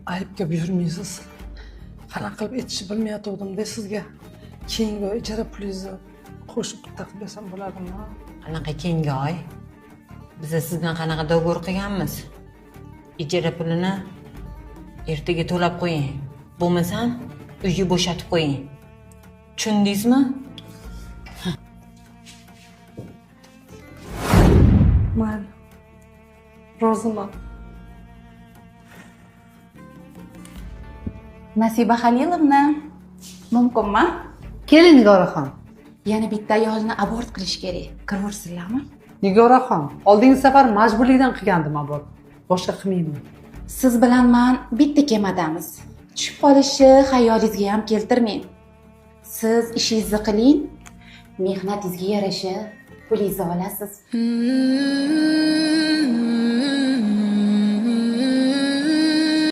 ayıpga buyurmaysiz. Qanaqa qilib etishni bilmayotgandim-da sizga. Keyingi ijara pulingizni qo'shib taqib bersam bo'ladimi? Qanaqa keyingi oy? Biz sizdan qanaqa dogovor qilganmiz? Ijara pulini ertaga to'lab qo'ying. Bo'lmasam, uyni bo'shatib qo'ying. Tushundingizmi? Mayli. Roziman. Nasiba Xalilovna, mumkinmi? Keling Nigoraxon. Yana bitta ayolni abort qilish kerak. Ko'rsizlarmi? Nigoraxon, oldingi safar majburlikdan qilgandim abort. Boshqa qilmayman. Siz bilan men bitta kemadamiz. Tushib qolishi xayolingizga ham keltirmang. Siz ishingizni qiling, mehnatingizga yarasha pulingizni olasiz.